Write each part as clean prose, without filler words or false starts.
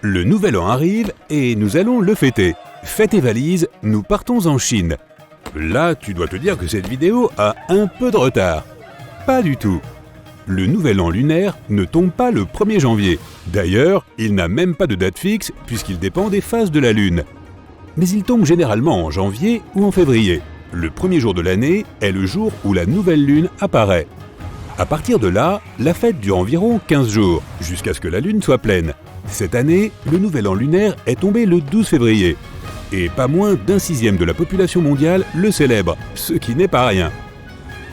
Le nouvel an arrive et nous allons le fêter. Fais tes valises, nous partons en Chine. Là, tu dois te dire que cette vidéo a un peu de retard. Pas du tout. Le nouvel an lunaire ne tombe pas le 1er janvier. D'ailleurs, il n'a même pas de date fixe puisqu'il dépend des phases de la Lune. Mais il tombe généralement en janvier ou en février. Le premier jour de l'année est le jour où la nouvelle Lune apparaît. À partir de là, la fête dure environ 15 jours, jusqu'à ce que la Lune soit pleine. Cette année, le nouvel an lunaire est tombé le 12 février. Et pas moins d'un sixième de la population mondiale le célèbre, ce qui n'est pas rien.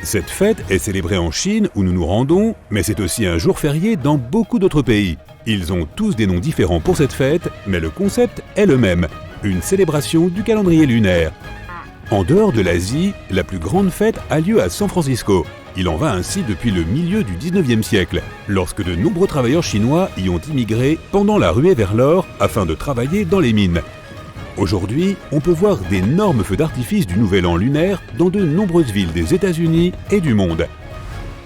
Cette fête est célébrée en Chine où nous nous rendons, mais c'est aussi un jour férié dans beaucoup d'autres pays. Ils ont tous des noms différents pour cette fête, mais le concept est le même, une célébration du calendrier lunaire. En dehors de l'Asie, la plus grande fête a lieu à San Francisco. Il en va ainsi depuis le milieu du 19e siècle, lorsque de nombreux travailleurs chinois y ont immigré pendant la ruée vers l'or afin de travailler dans les mines. Aujourd'hui, on peut voir d'énormes feux d'artifice du Nouvel An lunaire dans de nombreuses villes des États-Unis et du monde.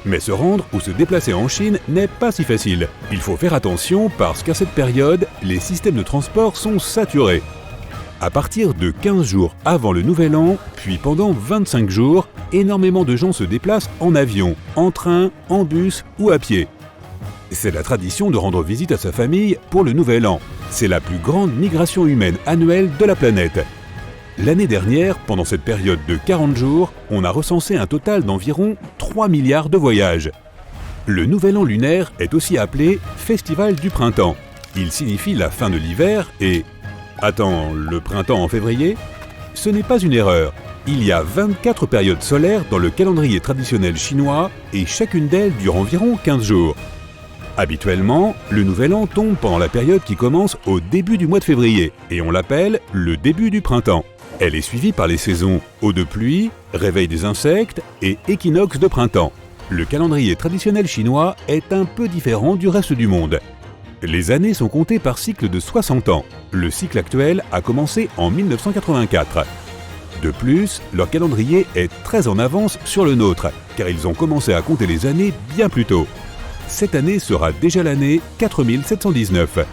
Mais se rendre ou se déplacer en Chine n'est pas si facile. Il faut faire attention parce qu'à cette période, les systèmes de transport sont saturés. À partir de 15 jours avant le Nouvel An, puis pendant 25 jours, énormément de gens se déplacent en avion, en train, en bus ou à pied. C'est la tradition de rendre visite à sa famille pour le Nouvel An. C'est la plus grande migration humaine annuelle de la planète. L'année dernière, pendant cette période de 40 jours, on a recensé un total d'environ 3 milliards de voyages. Le Nouvel An lunaire est aussi appelé Festival du printemps. Il signifie la fin de l'hiver et... Attends, le printemps en février? Ce n'est pas une erreur. Il y a 24 périodes solaires dans le calendrier traditionnel chinois et chacune d'elles dure environ 15 jours. Habituellement, le Nouvel An tombe pendant la période qui commence au début du mois de février et on l'appelle le début du printemps. Elle est suivie par les saisons eau de pluie, réveil des insectes et équinoxe de printemps. Le calendrier traditionnel chinois est un peu différent du reste du monde. Les années sont comptées par cycle de 60 ans. Le cycle actuel a commencé en 1984. De plus, leur calendrier est très en avance sur le nôtre, car ils ont commencé à compter les années bien plus tôt. Cette année sera déjà l'année 4719.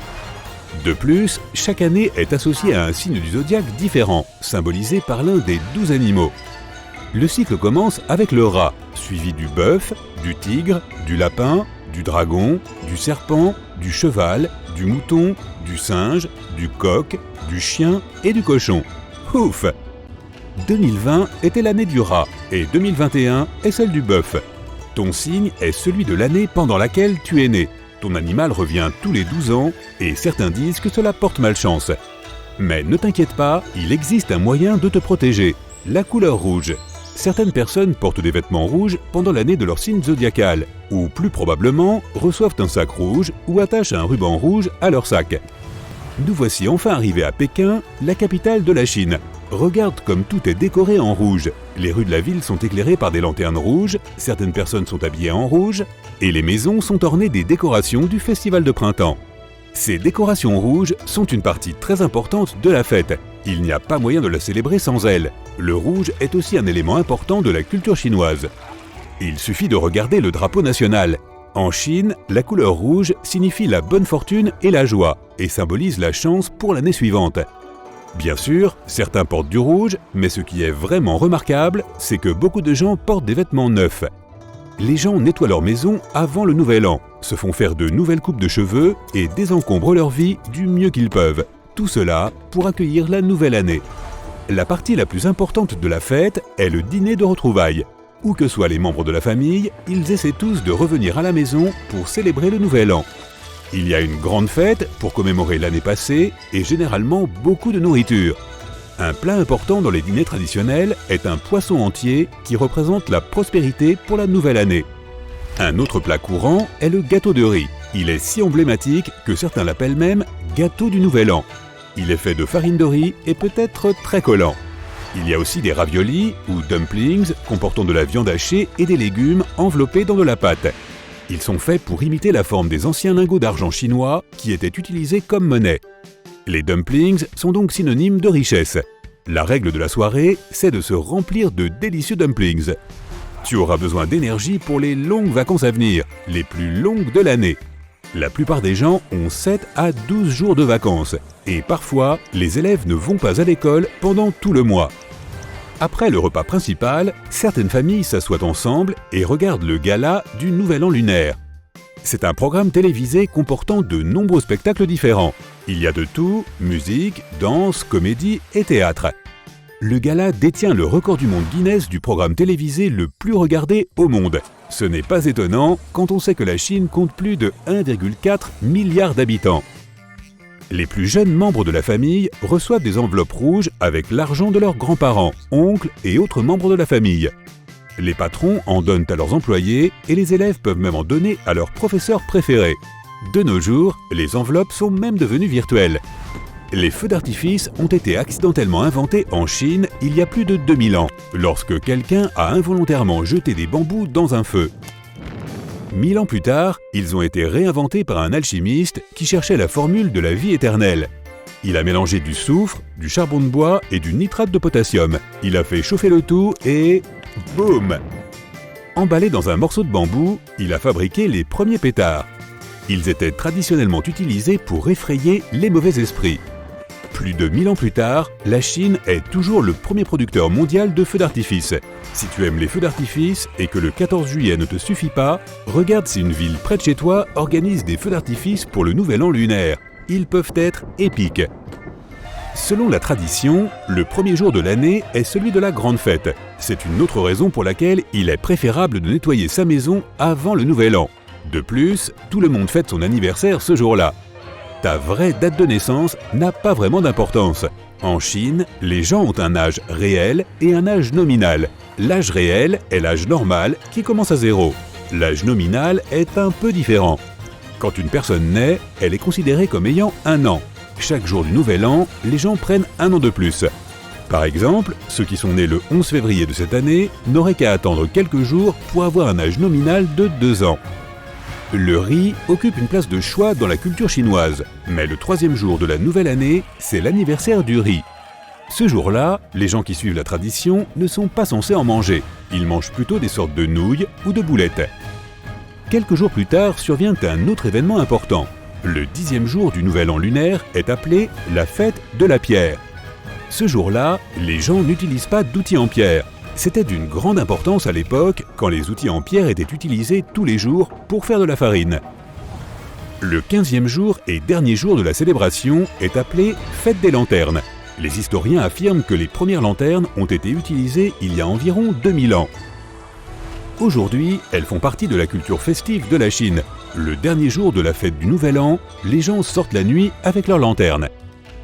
De plus, chaque année est associée à un signe du zodiaque différent, symbolisé par l'un des 12 animaux. Le cycle commence avec le rat, suivi du bœuf, du tigre, du lapin, du dragon, du serpent, du cheval, du mouton, du singe, du coq, du chien et du cochon. Ouf! 2020 était l'année du rat et 2021 est celle du bœuf. Ton signe est celui de l'année pendant laquelle tu es né. Ton animal revient tous les 12 ans et certains disent que cela porte malchance. Mais ne t'inquiète pas, il existe un moyen de te protéger, la couleur rouge. Certaines personnes portent des vêtements rouges pendant l'année de leur signe zodiacal, ou plus probablement reçoivent un sac rouge ou attachent un ruban rouge à leur sac. Nous voici enfin arrivés à Pékin, la capitale de la Chine. Regarde comme tout est décoré en rouge. Les rues de la ville sont éclairées par des lanternes rouges, certaines personnes sont habillées en rouge, et les maisons sont ornées des décorations du festival de printemps. Ces décorations rouges sont une partie très importante de la fête. Il n'y a pas moyen de la célébrer sans elles. Le rouge est aussi un élément important de la culture chinoise. Il suffit de regarder le drapeau national. En Chine, la couleur rouge signifie la bonne fortune et la joie, et symbolise la chance pour l'année suivante. Bien sûr, certains portent du rouge, mais ce qui est vraiment remarquable, c'est que beaucoup de gens portent des vêtements neufs. Les gens nettoient leur maison avant le Nouvel An, se font faire de nouvelles coupes de cheveux et désencombrent leur vie du mieux qu'ils peuvent. Tout cela pour accueillir la nouvelle année. La partie la plus importante de la fête est le dîner de retrouvailles. Où que soient les membres de la famille, ils essaient tous de revenir à la maison pour célébrer le Nouvel An. Il y a une grande fête pour commémorer l'année passée et généralement beaucoup de nourriture. Un plat important dans les dîners traditionnels est un poisson entier qui représente la prospérité pour la nouvelle année. Un autre plat courant est le gâteau de riz. Il est si emblématique que certains l'appellent même gâteau du Nouvel An. Il est fait de farine de riz et peut être très collant. Il y a aussi des raviolis ou dumplings comportant de la viande hachée et des légumes enveloppés dans de la pâte. Ils sont faits pour imiter la forme des anciens lingots d'argent chinois qui étaient utilisés comme monnaie. Les dumplings sont donc synonymes de richesse. La règle de la soirée, c'est de se remplir de délicieux dumplings. Tu auras besoin d'énergie pour les longues vacances à venir, les plus longues de l'année. La plupart des gens ont 7 à 12 jours de vacances et parfois, les élèves ne vont pas à l'école pendant tout le mois. Après le repas principal, certaines familles s'assoient ensemble et regardent le gala du Nouvel An lunaire. C'est un programme télévisé comportant de nombreux spectacles différents. Il y a de tout, musique, danse, comédie et théâtre. Le gala détient le record du monde Guinness du programme télévisé le plus regardé au monde. Ce n'est pas étonnant quand on sait que la Chine compte plus de 1,4 milliard d'habitants. Les plus jeunes membres de la famille reçoivent des enveloppes rouges avec l'argent de leurs grands-parents, oncles et autres membres de la famille. Les patrons en donnent à leurs employés et les élèves peuvent même en donner à leurs professeurs préférés. De nos jours, les enveloppes sont même devenues virtuelles. Les feux d'artifice ont été accidentellement inventés en Chine il y a plus de 2000 ans, lorsque quelqu'un a involontairement jeté des bambous dans un feu. 1000 ans plus tard, ils ont été réinventés par un alchimiste qui cherchait la formule de la vie éternelle. Il a mélangé du soufre, du charbon de bois et du nitrate de potassium. Il a fait chauffer le tout et... boum! Emballé dans un morceau de bambou, il a fabriqué les premiers pétards. Ils étaient traditionnellement utilisés pour effrayer les mauvais esprits. Plus de 1000 ans plus tard, la Chine est toujours le premier producteur mondial de feux d'artifice. Si tu aimes les feux d'artifice et que le 14 juillet ne te suffit pas, regarde si une ville près de chez toi organise des feux d'artifice pour le Nouvel An lunaire. Ils peuvent être épiques. Selon la tradition, le premier jour de l'année est celui de la grande fête. C'est une autre raison pour laquelle il est préférable de nettoyer sa maison avant le Nouvel An. De plus, tout le monde fête son anniversaire ce jour-là. Ta vraie date de naissance n'a pas vraiment d'importance. En Chine, les gens ont un âge réel et un âge nominal. L'âge réel est l'âge normal qui commence à 0. L'âge nominal est un peu différent. Quand une personne naît, elle est considérée comme ayant 1 an. Chaque jour du Nouvel An, les gens prennent 1 an de plus. Par exemple, ceux qui sont nés le 11 février de cette année n'auraient qu'à attendre quelques jours pour avoir un âge nominal de 2 ans. Le riz occupe une place de choix dans la culture chinoise, mais le 3e jour de la nouvelle année, c'est l'anniversaire du riz. Ce jour-là, les gens qui suivent la tradition ne sont pas censés en manger. Ils mangent plutôt des sortes de nouilles ou de boulettes. Quelques jours plus tard survient un autre événement important. Le 10e jour du Nouvel An lunaire est appelé la fête de la pierre. Ce jour-là, les gens n'utilisent pas d'outils en pierre. C'était d'une grande importance à l'époque quand les outils en pierre étaient utilisés tous les jours pour faire de la farine. Le 15e jour et dernier jour de la célébration est appelé Fête des lanternes. Les historiens affirment que les premières lanternes ont été utilisées il y a environ 2000 ans. Aujourd'hui, elles font partie de la culture festive de la Chine. Le dernier jour de la fête du Nouvel An, les gens sortent la nuit avec leurs lanternes.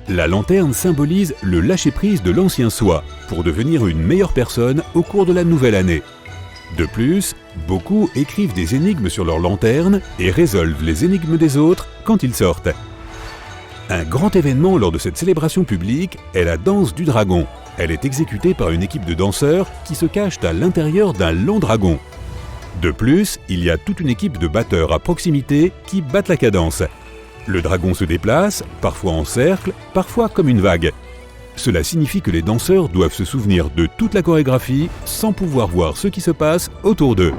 La lanterne symbolise le lâcher-prise de l'ancien soi pour devenir une meilleure personne au cours de la nouvelle année. De plus, beaucoup écrivent des énigmes sur leur lanterne et résolvent les énigmes des autres quand ils sortent. Un grand événement lors de cette célébration publique est la danse du dragon. Elle est exécutée par une équipe de danseurs qui se cachent à l'intérieur d'un long dragon. De plus, il y a toute une équipe de batteurs à proximité qui battent la cadence. Le dragon se déplace, parfois en cercle, parfois comme une vague. Cela signifie que les danseurs doivent se souvenir de toute la chorégraphie sans pouvoir voir ce qui se passe autour d'eux.